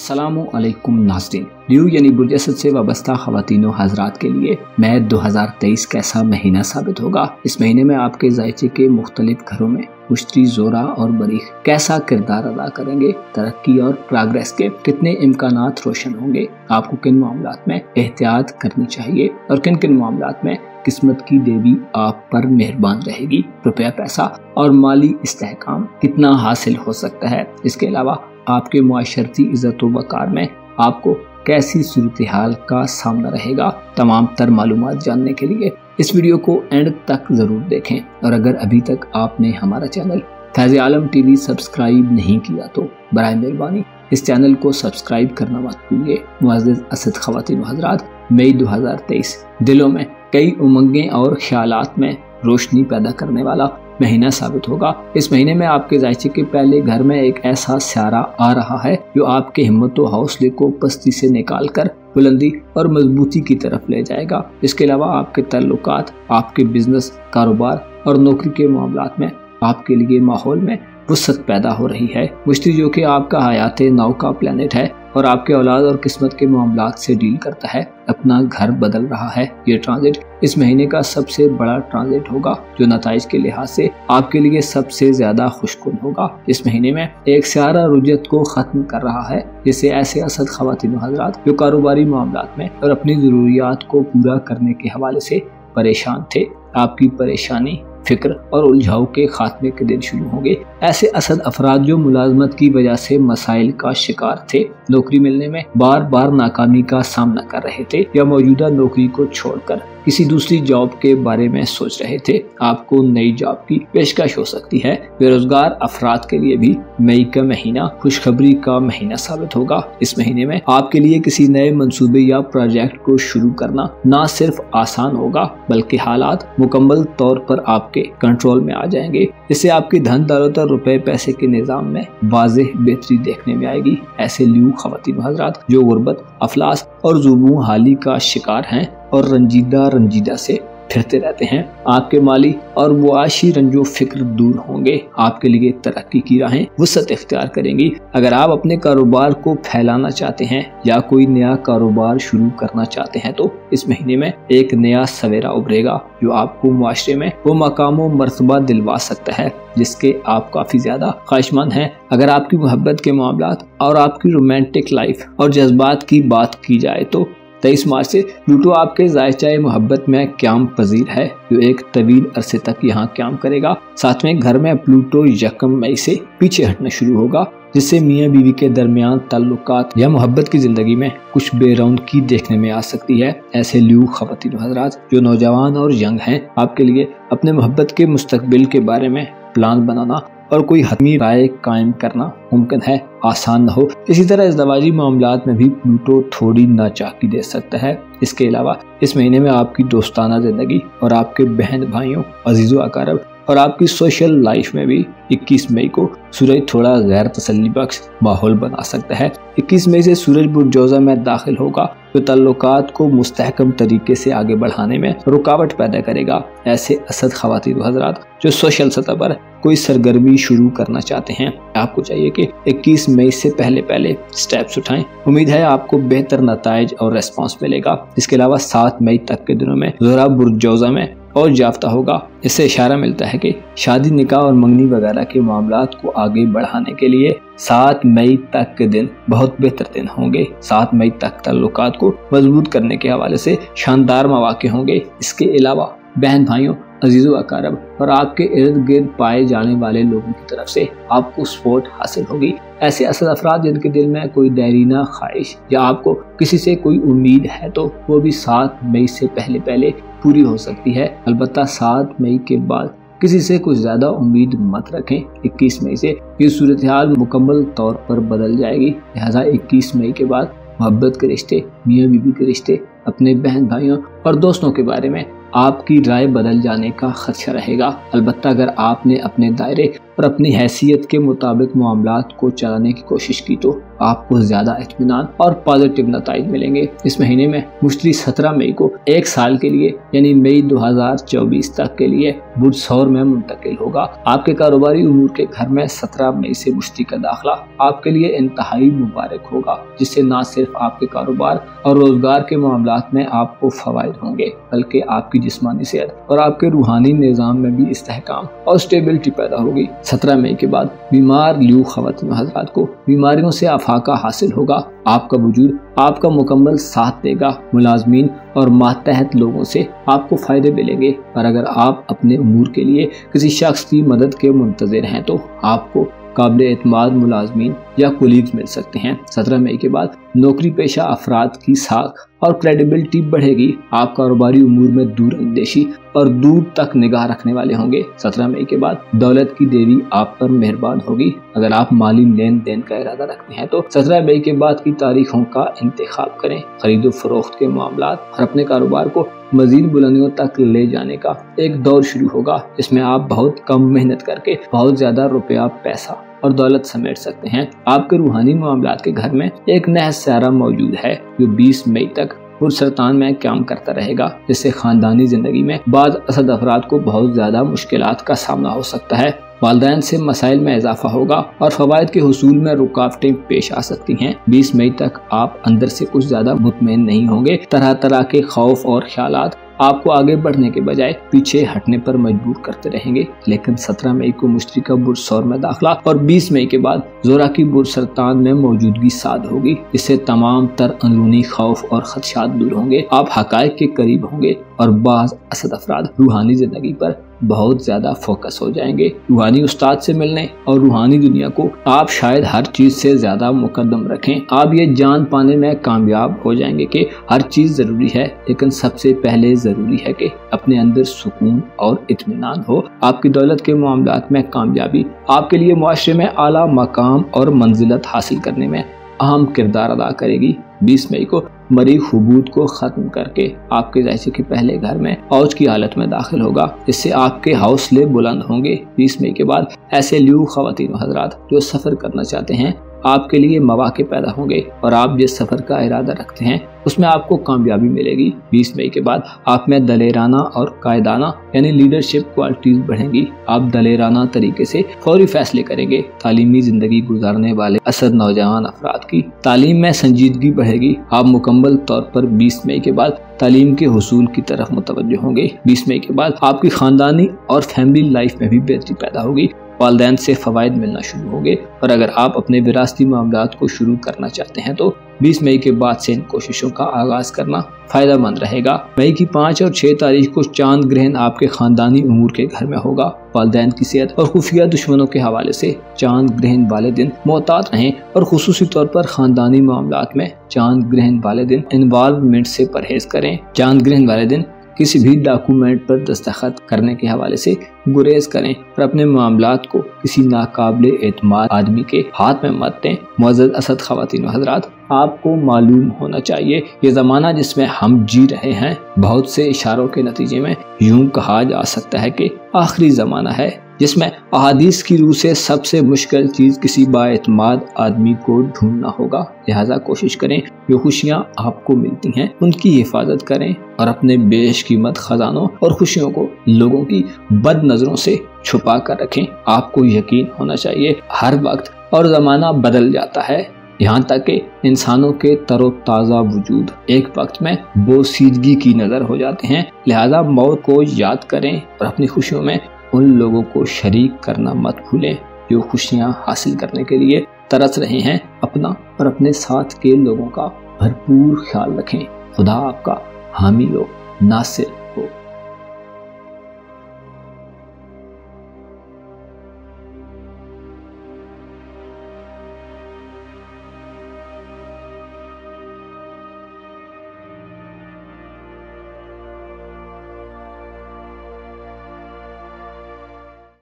अस्सलामुअलैकुम नाज़रीन। ड्यू यानी बुर्ज असद से वाबस्ता ख़वातीन व हज़रात के लिए मई 2023 कैसा महीना साबित होगा। इस महीने में आपके ज़ायचे के मुख्तलिफ घरों में मुश्तरी, ज़ोरा और बरीख कैसा किरदार अदा करेंगे। तरक्की और प्रोग्रेस के कितने इम्कानात रोशन होंगे। आपको किन मामलात में एहतियात करनी चाहिए और किन किन मामलात में किस्मत की देवी आप पर मेहरबान रहेगी। रुपया, पैसा और माली इस्तेहकाम कितना हासिल हो सकता है। इसके अलावा आपके मुआशरती इज़्ज़त व वक़ार में आपको कैसी सूरत हाल का सामना रहेगा। तमाम तर मालूमात जानने के लिए इस वीडियो को एंड तक ज़रूर देखें और अगर अभी तक आपने हमारा चैनल फैज़ आलम टीवी सब्सक्राइब नहीं किया तो बराए मेहरबानी इस चैनल को सब्सक्राइब करना मत भूलिए। मुअज़्ज़िज़ असद ख़वातीन व हज़रात, मई 2023 दिलों में कई उमंगें और ख्यालात में रोशनी पैदा करने वाला महीना साबित होगा। इस महीने में आपके ज़ायचे के पहले घर में एक ऐसा सियारा आ रहा है जो आपके हिम्मत व हौसले को पस्ती से निकाल कर बुलंदी और मजबूती की तरफ ले जाएगा। इसके अलावा आपके ताल्लुकात, आपके बिजनेस, कारोबार और नौकरी के मामलात में आपके लिए माहौल में वुसअत पैदा हो रही है। मुश्तरी जो कि आपका हयात नौ का प्लेनेट है और आपके औलाद और किस्मत के मामलात से डील करता है, अपना घर बदल रहा है। ये ट्रांजिट इस महीने का सबसे बड़ा ट्रांजिट होगा जो नताइज के लिहाज से आपके लिए सबसे ज्यादा खुशकुन होगा। इस महीने में एक सियारा रुजत को खत्म कर रहा है, जिससे ऐसे असद ख़वातीन व हज़रात जो कारोबारी मामलात में और अपनी ज़रूरियात को पूरा करने के हवाले से परेशान थे, आपकी परेशानी, फिक्र और उलझाव के खात्मे के दिन शुरू होंगे। ऐसे असद अफराद जो मुलाजमत की वजह से मसाइल का शिकार थे, नौकरी मिलने में बार बार नाकामी का सामना कर रहे थे या मौजूदा नौकरी को छोड़कर किसी दूसरी जॉब के बारे में सोच रहे थे, आपको नई जॉब की पेशकश हो सकती है। बेरोजगार अफराद के लिए भी मई का महीना खुशखबरी का महीना साबित होगा। इस महीने में आपके लिए किसी नए मंसूबे या प्रोजेक्ट को शुरू करना न सिर्फ आसान होगा बल्कि हालात मुकम्मल तौर पर आपके कंट्रोल में आ जाएंगे। इससे आपकी धन दौलत और रुपए पैसे के निजाम में वाज़ेह बेहतरी देखने में आएगी। ऐसे ल्यू ख़वातीन व हज़रात जो गुर्बत, अफलास और जुबू हाली का शिकार हैं और रंजीदा से फिरते रहते हैं, आपके माली और मुआशी रंजो फिक्र दूर होंगे। आपके लिए तरक्की की राहें वुसअत इख्तियार करेंगी। अगर आप अपने कारोबार को फैलाना चाहते हैं या कोई नया कारोबार शुरू करना चाहते हैं तो इस महीने में एक नया सवेरा उभरेगा जो आपको मुआशरे में वो मकाम व मर्तबा दिलवा सकता है जिसके आप काफी ज्यादा ख्वाहिशमंद हैं। अगर आपकी मोहब्बत के मामलात और आपकी रोमांटिक लाइफ और जज्बात की बात की जाए तो 23 मार्च से प्लूटो आपके ज़ायचे मोहब्बत में क़याम पजीर है जो एक तवील अरसे तक यहाँ क़याम करेगा। साथ में घर में प्लूटो 1 मई से पीछे हटना शुरू होगा, जिससे मियाँ बीवी के दरमियान ताल्लुकात या मोहब्बत की ज़िंदगी में कुछ बेरौनकी देखने में आ सकती है। ऐसे ल्यू ख़वातीन व हज़रात जो नौजवान और यंग हैं, आपके लिए अपने मोहब्बत के मुस्तकबिल के बारे में प्लान बनाना और कोई हतमी राय कायम करना मुमकिन है आसान न हो। इसी तरह इज़्दवाजी मामलात में भी प्लूटो थोड़ी नाचाकी दे सकता है। इसके अलावा इस महीने में आपकी दोस्ताना ज़िंदगी और आपके बहन भाइयों, अजीज़ो अकारब और आपकी सोशल लाइफ में भी 21 मई को सूरज थोड़ा गैर तसल्ली बख्श माहौल बना सकता है। 21 मई से सूरज बुर्जोज़ा में दाखिल होगा जो ताल्लुकात को मुस्तहकम तरीके से आगे बढ़ाने में रुकावट पैदा करेगा। ऐसे असद ख़वातीन व हज़रात जो सोशल सतह पर कोई सरगर्मी शुरू करना चाहते हैं, आपको चाहिए कि 21 मई से पहले स्टेप्स उठाएं। उम्मीद है आपको बेहतर नताइज और रेस्पॉन्स मिलेगा। इसके अलावा 7 मई तक के दिनों में ज़ोरा बुर्जोज़ा में और जाफ्ता होगा। इससे इशारा मिलता है कि शादी, निकाह और मंगनी वगैरह के मामलात को आगे बढ़ाने के लिए 7 मई तक के दिन बहुत बेहतर दिन होंगे। 7 मई तक ताल्लुकात को मजबूत करने के हवाले से शानदार मौके होंगे। इसके अलावा बहन भाइयों, अजीज़ो अकारब और आपके इर्द गिर्द पाए जाने वाले लोगों की तरफ से आपको सपोर्ट हासिल होगी। ऐसे असद अफराद जिनके दिल में कोई देरीना ख्वाहिश या आपको किसी से कोई उम्मीद है तो वो भी 7 मई से पहले पूरी हो सकती है। अलबत्ता 7 मई के बाद किसी से कुछ ज्यादा उम्मीद मत रखें। 21 मई से ये सूरत हाल मुकम्मल तौर पर बदल जाएगी। लिहाजा 21 मई के बाद मोहब्बत के रिश्ते, मियाँ बीवी के रिश्ते, अपने बहन भाइयों और दोस्तों के बारे में आपकी राय बदल जाने का खदशा रहेगा। अलबत्ता अगर आपने अपने दायरे और अपनी हैसियत के मुताबिक मामलात को चलाने की कोशिश की तो आपको ज्यादा इत्मीनान और पॉजिटिव नताइज मिलेंगे। इस महीने में मुश्तरी 17 मई को एक साल के लिए यानी मई 2024 तक के लिए बुर्ज सौर में मुंतकिल होगा। आपके कारोबारी उमूर के घर में 17 मई से मुश्तरी का दाखिला आपके लिए इंतहाई मुबारक होगा, जिससे न सिर्फ आपके कारोबार और रोजगार के मामलात में आपको फवायद होंगे बल्कि आपकी जिस्मानी सेहत और आपके रूहानी निज़ाम में भी इस्तेहकाम और स्टेबिलिटी पैदा होगी। 17 मई के बाद बीमार ल्यू ख़वातीन हज़रात को बीमारियों से आफाका हासिल होगा। आपका वजूद आपका मुकम्मल साथ देगा। मुलाजमीन और मातहत लोगों से आपको फायदे मिलेंगे, और अगर आप अपने उमूर के लिए किसी शख्स की मदद के मुंतज़िर हैं तो आपको काबिल एतमाद मुलाजमीन या कुलीग्स मिल सकते हैं। 17 मई के बाद नौकरी पेशा अफराद की साख और क्रेडिबिलिटी बढ़ेगी। आप कारोबारी उमूर में दूर अंदेशी और दूर तक निगाह रखने वाले होंगे। 17 मई के बाद दौलत की देवी आप पर मेहरबान होगी। अगर आप माली लेन देन का इरादा रखते हैं तो 17 मई के बाद की तारीखों का इंतखाब करें। खरीदो फरोख्त के मामलात और अपने कारोबार को मजीद बुलंदियों तक ले जाने का एक दौर शुरू होगा, जिसमें आप बहुत कम मेहनत करके बहुत ज्यादा रुपया, पैसा और दौलत समेट सकते हैं। आपके रूहानी मामलात के घर में एक नया सियारा मौजूद है जो 20 मई तक पुरसरतान में काम करता रहेगा, जिससे खानदानी जिंदगी में बाज़ असद अफराद को बहुत ज्यादा मुश्किलात का सामना हो सकता है। वालिदैन से मसाइल में इजाफा होगा और फवायद के हुसूल में रुकावटें पेश आ सकती हैं। 20 मई तक आप अंदर से कुछ ज्यादा मुतमईन नहीं होंगे। तरह तरह के खौफ और ख्यालात आपको आगे बढ़ने के बजाय पीछे हटने पर मजबूर करते रहेंगे। लेकिन 17 मई को मुश्तरी का बुर्ज सौर में दाखिला और 20 मई के बाद जोरा की बुर्ज सरतान में मौजूदगी साध होगी। इससे तमाम तर अंदरूनी खौफ और खदशात दूर होंगे। आप हकायक के करीब होंगे और बाज़ असद अफराद रूहानी जिंदगी पर बहुत ज्यादा फोकस हो जाएंगे। रूहानी उस्ताद से मिलने और रूहानी दुनिया को आप शायद हर चीज से ज्यादा मुकद्दम रखें। आप ये जान पाने में कामयाब हो जाएंगे कि हर चीज जरूरी है, लेकिन सबसे पहले जरूरी है कि अपने अंदर सुकून और इत्मीनान हो। आपकी दौलत के मामलात में कामयाबी आपके लिए मुआशरे में आला मकाम और मंजिलत हासिल करने में अहम किरदार अदा करेगी। 20 मई को मरी खुबूत को खत्म करके आपके जायसे के पहले घर में औज की हालत में दाखिल होगा, इससे आपके हौसले बुलंद होंगे। 20 मई के बाद ऐसे ल्यू ख़वातीन हज़रात जो सफ़र करना चाहते हैं, आपके लिए मौक़े पैदा होंगे और आप जिस सफ़र का इरादा रखते हैं उसमें आपको कामयाबी मिलेगी। 20 मई के बाद आप में दलेराना और कायदाना यानी लीडरशिप क्वालिटीज बढ़ेंगी। आप दलेराना तरीके से फौरी फैसले करेंगे। तालीमी जिंदगी गुजारने वाले असद नौजवान अफराद की तालीम में संजीदगी बढ़ेगी। आप मुकम्मल तौर पर 20 मई के बाद तालीम के हुसूल की तरफ मुतवज्जो होंगे। 20 मई के बाद आपकी खानदानी और फैमिली लाइफ में भी बेहतरी पैदा होगी। वालिदैन से फवायद मिलना शुरू होंगे, और अगर आप अपने विरासती मामलात को शुरू करना चाहते हैं तो 20 मई के बाद से इन कोशिशों का आगाज करना फायदा मंद रहेगा। मई की 5 और 6 तारीख को चांद ग्रहण आपके खानदानी उमूर के घर में होगा। वालिदैन की सेहत और खुफिया दुश्मनों के हवाले से चांद ग्रहण वाले दिन मोहतात रहें और खुसूसी तौर पर खानदानी मामलात में चांद ग्रहण वाले दिन इन्वॉल्वमेंट से परहेज करें। चांद ग्रहण वाले दिन किसी भी डॉक्यूमेंट पर दस्तखत करने के हवाले से गुरेज करें और अपने मामलात को किसी नाकाबिल एतमाद आदमी के हाथ में मत दें। मुअज़्ज़ज़ असद ख़वातीन हज़रात, आपको मालूम होना चाहिए ये ज़माना जिसमें हम जी रहे हैं बहुत से इशारों के नतीजे में यूं कहा जा सकता है कि आखिरी ज़माना है, जिसमें अहादीस की रूह से सबसे मुश्किल चीज़ किसी बाएतमाद आदमी को ढूंढना होगा। लिहाजा कोशिश करें जो खुशियाँ आपको मिलती हैं उनकी हिफाजत करें और अपने बेशकीमत खजानों और खुशियों को लोगों की बद नज़रों से छुपा कर रखें। आपको यकीन होना चाहिए हर वक्त और ज़माना बदल जाता है, यहाँ तक कि इंसानों के तरोताज़ा वजूद एक वक्त में बोसीदगी की नज़र हो जाते हैं। लिहाजा मौत को याद करें और अपनी खुशियों में उन लोगों को शरीक करना मत भूलें जो खुशियाँ हासिल करने के लिए तरस रहे हैं। अपना और अपने साथ के लोगों का भरपूर ख्याल रखें। खुदा आपका हामी हो, नासिर।